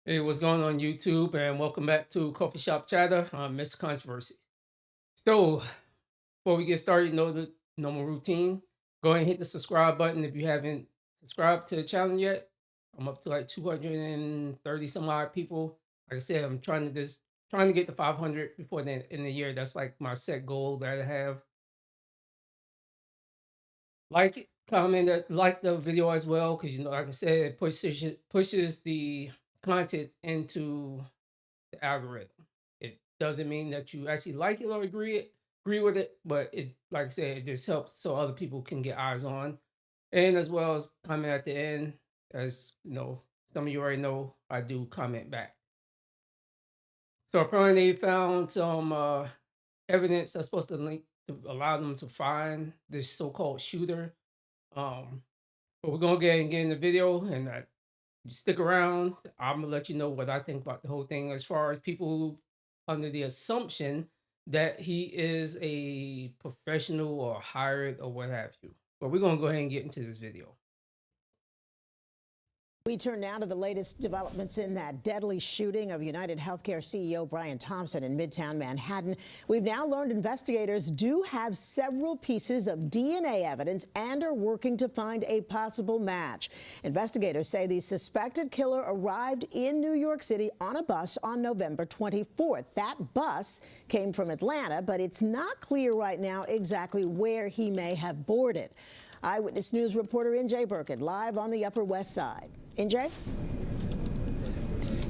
Hey, what's going on YouTube? And welcome back to Coffee Shop Chatter. I'm Mr. Controversy. So, before we get started, you know the normal routine. Go ahead and hit the subscribe button if you haven't subscribed to the channel yet. I'm up to like 230 some odd people. Like I said, I'm trying to get to 500 before the end of the year. That's like my set goal that I have. Like it, comment, like the video as well, because like I said, it pushes the content into the algorithm. It doesn't mean that you actually like it or agree with it, but it, like I said, it just helps so other people can get eyes on, and as well as comment at the end. As you know, some of you already know I do comment back. So apparently, they found some evidence that's supposed to link to allow them to find this so-called shooter. Um, but we're gonna get in the video, and you stick around. I'm gonna let you know what I think about the whole thing as far as people under the assumption that he is a professional or hired or what have you. But we're gonna go ahead and get into this video. We turn now to the latest developments in that deadly shooting of UnitedHealth CEO Brian Thompson in Midtown Manhattan. We've now learned investigators do have several pieces of DNA evidence and are working to find a possible match. Investigators say the suspected killer arrived in New York City on a bus on November 24th. That bus came from Atlanta, but it's not clear right now exactly where he may have boarded. Eyewitness News reporter NJ Burkett live on the Upper West Side. NJ?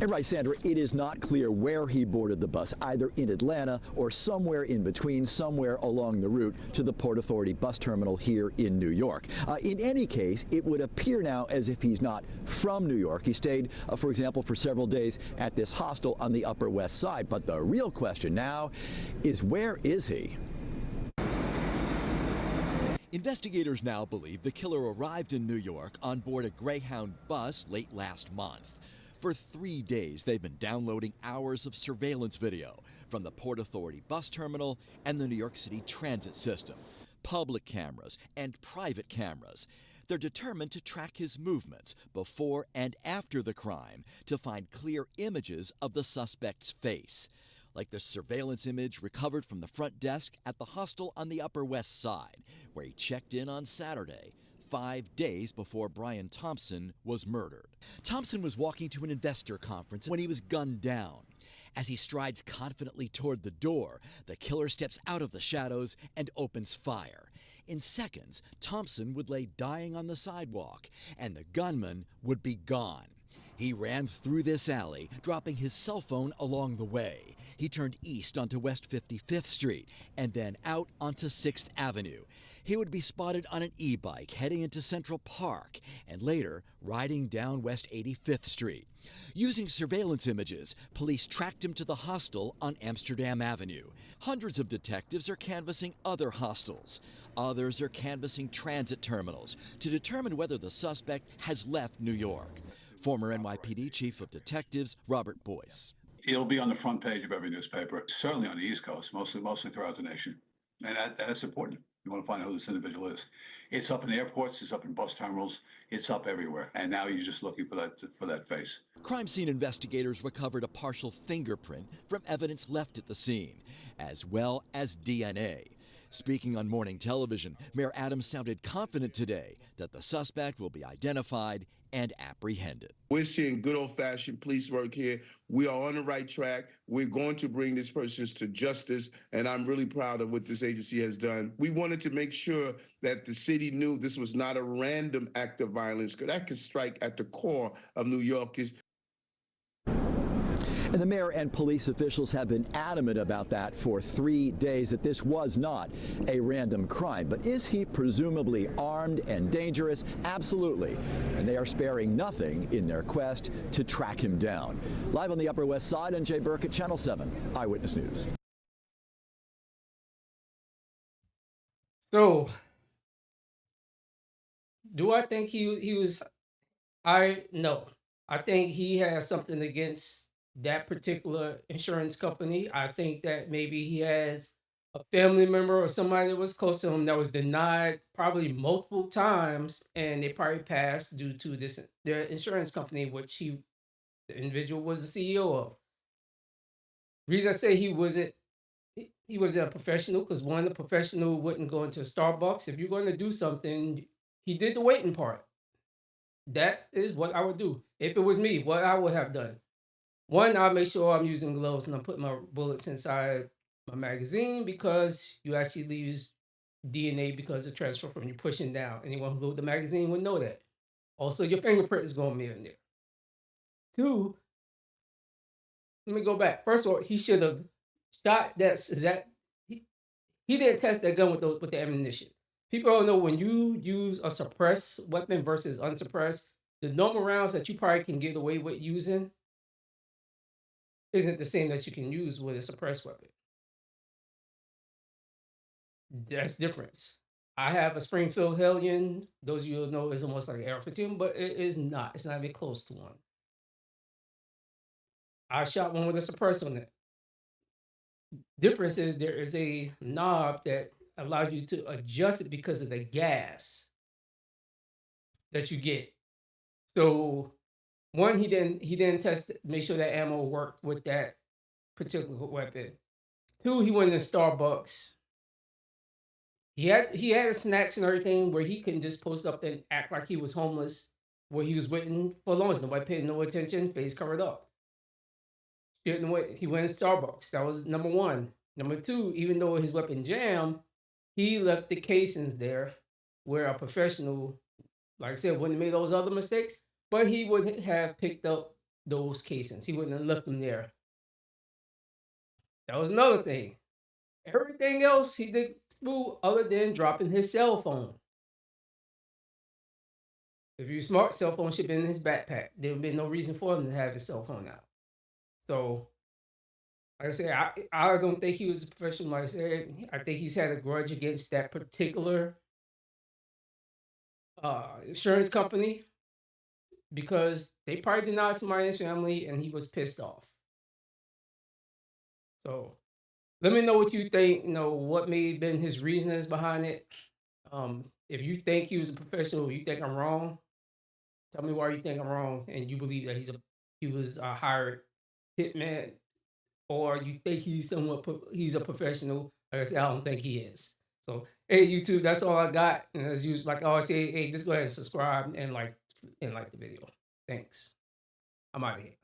And right, Sandra, it is not clear where he boarded the bus, either in Atlanta or somewhere in between, somewhere along the route to the Port Authority bus terminal here in New York. In any case, it would appear now as if he's not from New York. He stayed, for example, for several days at this hostel on the Upper West Side. But the real question now is, where is he? Investigators now believe the killer arrived in New York on board a Greyhound bus late last month. For 3 days, they've been downloading hours of surveillance video from the Port Authority bus terminal and the New York City transit system, public cameras and private cameras. They're determined to track his movements before and after the crime to find clear images of the suspect's face, like the surveillance image recovered from the front desk at the hostel on the Upper West Side, where he checked in on Saturday, 5 days before Brian Thompson was murdered. Thompson was walking to an investor conference when he was gunned down. As he strides confidently toward the door, the killer steps out of the shadows and opens fire. In seconds, Thompson would lay dying on the sidewalk, and the gunman would be gone. He ran through this alley, dropping his cell phone along the way. He turned east onto West 55th Street and then out onto 6th Avenue. He would be spotted on an e-bike heading into Central Park and later riding down West 85th Street. Using surveillance images, police tracked him to the hostel on Amsterdam Avenue. Hundreds of detectives are canvassing other hostels. Others are canvassing transit terminals to determine whether the suspect has left New York. Former NYPD Chief of Detectives Robert Boyce. It'll be on the front page of every newspaper, certainly on the East Coast, mostly throughout the nation. And that's important. You want to find out who this individual is. It's up in airports, it's up in bus terminals, it's up everywhere. And now you're just looking for that face. Crime scene investigators recovered a partial fingerprint from evidence left at the scene, as well as DNA. Speaking on morning television, Mayor Adams sounded confident today that the suspect will be identified and apprehended. We're seeing good old-fashioned police work here. We are on the right track. We're going to bring these persons to justice, and I'm really proud of what this agency has done. We wanted to make sure that the city knew this was not a random act of violence, because that could strike at the core of New Yorkers. And the mayor and police officials have been adamant about that for 3 days, that this was not a random crime. But is he presumably armed and dangerous? Absolutely. And they are sparing nothing in their quest to track him down. Live on the Upper West Side, NJ Burkett, Channel 7 Eyewitness News. So, do I think he was? No. I think he has something against that particular insurance company. I think that maybe he has a family member or somebody that was close to him that was denied probably multiple times, and they probably passed due to this their insurance company, which the individual was the CEO of. Reason I say he wasn't a professional because one, the professional wouldn't go into Starbucks. If you're going to do something, he did the waiting part. That is what I would do if it was me. What I would have done. One, I'll make sure I'm using gloves and I'm putting my bullets inside my magazine because you actually lose DNA because of transfer from you pushing down. Anyone who loaded the magazine would know that. Also, your fingerprint is going to be in there. Two, let me go back. First of all, he should have shot he didn't test that gun with the ammunition. People don't know when you use a suppressed weapon versus unsuppressed, the normal rounds that you probably can get away with using isn't the same that you can use with a suppressed weapon. That's difference. I have a Springfield Hellion. Those of you who know is almost like an AR-15, but it is not. It's not even close to one. I shot one with a suppressor on it. Difference is there is a knob that allows you to adjust it because of the gas that you get. So one, he didn't test make sure that ammo worked with that particular weapon. Two, he went in Starbucks. He had snacks and everything where he couldn't just post up and act like he was homeless, where he was waiting for lunch. Nobody paid no attention, face covered up. Shouldn't wait. He went in Starbucks. That was number one. Number two, even though his weapon jammed, he left the casings there where a professional, like I said, wouldn't have made those other mistakes, but he would have picked up those casings. He wouldn't have left them there. That was another thing. Everything else he did smooth other than dropping his cell phone. If you're smart, cell phone should have been in his backpack. There would be no reason for him to have his cell phone out. So, like I said, I don't think he was a professional. Like I said, I think he's had a grudge against that particular insurance company because they probably denied somebody in his family and he was pissed off. So, let me know what you think. You know what may have been his reasons behind it. If you think he was a professional, you think I'm wrong. Tell me why you think I'm wrong, and you believe that he was a hired hitman, or you think he's a professional. Like I said, I don't think he is. So, hey, YouTube, that's all I got. And as usual, like I always say, hey, just go ahead and subscribe and like the video. Thanks. I'm out of here.